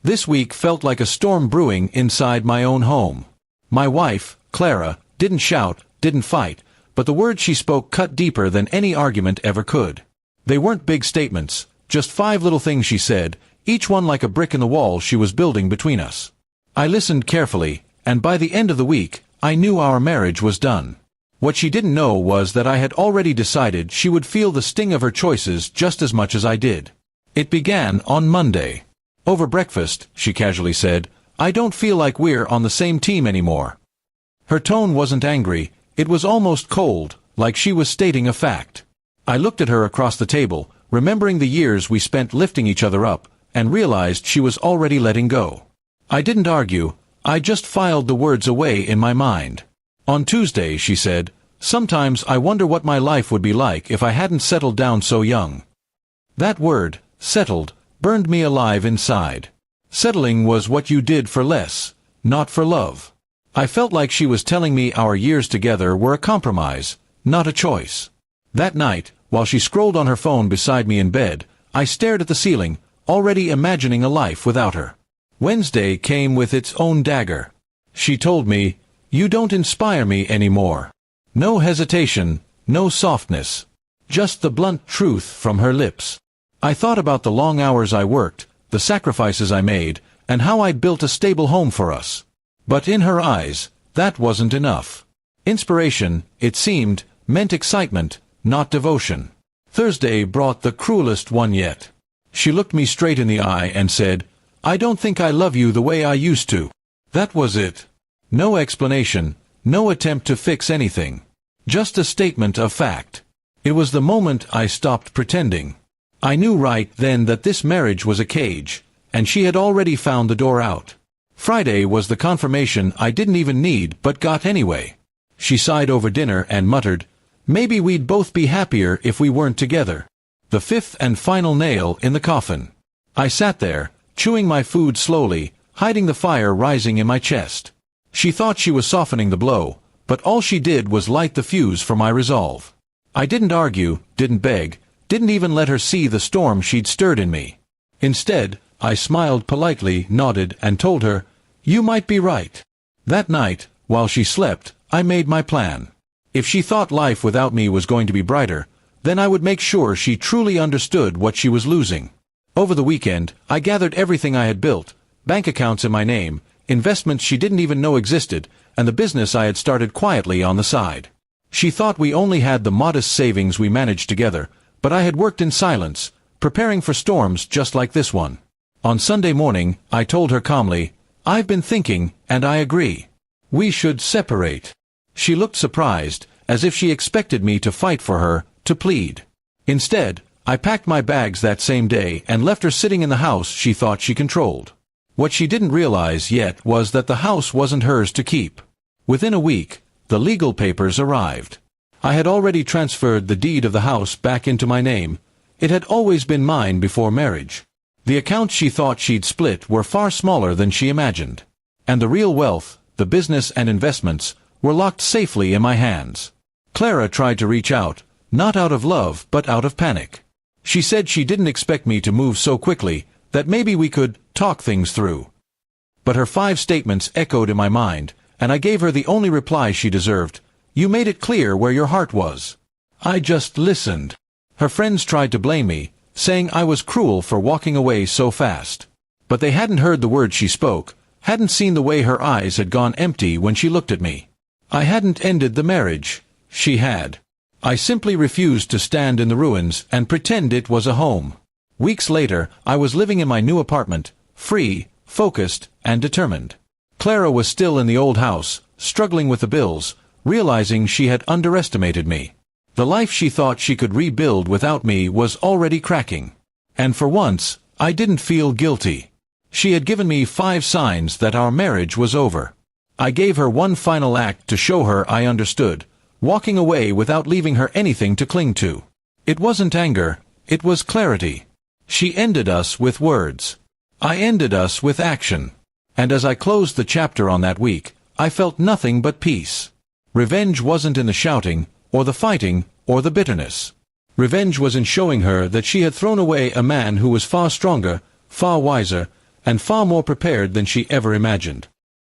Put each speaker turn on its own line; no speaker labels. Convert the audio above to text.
This week felt like a storm brewing inside my own home. My wife, Clara, didn't shout, didn't fight, but the words she spoke cut deeper than any argument ever could. They weren't big statements, just 5 little things she said, each one like a brick in the wall she was building between us. I listened carefully, and by the end of the week, I knew our marriage was done. What she didn't know was that I had already decided she would feel the sting of her choices just as much as I did. It began on Monday. Over breakfast, she casually said, "I don't feel like we're on the same team anymore." Her tone wasn't angry, it was almost cold, like she was stating a fact. I looked at her across the table, remembering the years we spent lifting each other up, and realized she was already letting go. I didn't argue, I just filed the words away in my mind. On Tuesday, she said, "Sometimes I wonder what my life would be like if I hadn't settled down so young." That word, settled, burned me alive inside. Settling was what you did for less, not for love. I felt like she was telling me our years together were a compromise, not a choice. That night, while she scrolled on her phone beside me in bed, I stared at the ceiling, already imagining a life without her. Wednesday came with its own dagger. She told me, "You don't inspire me anymore." No hesitation, no softness. Just the blunt truth from her lips. I thought about the long hours I worked, the sacrifices I made, and how I'd built a stable home for us. But in her eyes, that wasn't enough. Inspiration, it seemed, meant excitement, not devotion. Thursday brought the cruelest one yet. She looked me straight in the eye and said, "I don't think I love you the way I used to." That was it. No explanation, no attempt to fix anything. Just a statement of fact. It was the moment I stopped pretending. I knew right then that this marriage was a cage, and she had already found the door out. Friday was the confirmation I didn't even need but got anyway. She sighed over dinner and muttered, "Maybe we'd both be happier if we weren't together." The 5th and final nail in the coffin. I sat there, chewing my food slowly, hiding the fire rising in my chest. She thought she was softening the blow, but all she did was light the fuse for my resolve. I didn't argue, didn't beg, didn't even let her see the storm she'd stirred in me. Instead, I smiled politely, nodded, and told her, "You might be right." That night, while she slept, I made my plan. If she thought life without me was going to be brighter, then I would make sure she truly understood what she was losing. Over the weekend, I gathered everything I had built, bank accounts in my name, investments she didn't even know existed, and the business I had started quietly on the side. She thought we only had the modest savings we managed together, but I had worked in silence, preparing for storms just like this one. On Sunday morning, I told her calmly, "I've been thinking, and I agree. We should separate." She looked surprised, as if she expected me to fight for her, to plead. Instead, I packed my bags that same day and left her sitting in the house she thought she controlled. What she didn't realize yet was that the house wasn't hers to keep. Within a week, the legal papers arrived. I had already transferred the deed of the house back into my name. It had always been mine before marriage. The accounts she thought she'd split were far smaller than she imagined. And the real wealth, the business and investments, were locked safely in my hands. Clara tried to reach out, not out of love but out of panic. She said she didn't expect me to move so quickly, that maybe we could talk things through. But her 5 statements echoed in my mind, and I gave her the only reply she deserved. "You made it clear where your heart was." I just listened. Her friends tried to blame me, saying I was cruel for walking away so fast. But they hadn't heard the words she spoke, hadn't seen the way her eyes had gone empty when she looked at me. I hadn't ended the marriage. She had. I simply refused to stand in the ruins and pretend it was a home. Weeks later, I was living in my new apartment, free, focused, and determined. Clara was still in the old house, struggling with the bills, realizing she had underestimated me. The life she thought she could rebuild without me was already cracking. And for once, I didn't feel guilty. She had given me 5 signs that our marriage was over. I gave her one final act to show her I understood, walking away without leaving her anything to cling to. It wasn't anger, it was clarity. She ended us with words. I ended us with action. And as I closed the chapter on that week, I felt nothing but peace. Revenge wasn't in the shouting, or the fighting, or the bitterness. Revenge was in showing her that she had thrown away a man who was far stronger, far wiser, and far more prepared than she ever imagined.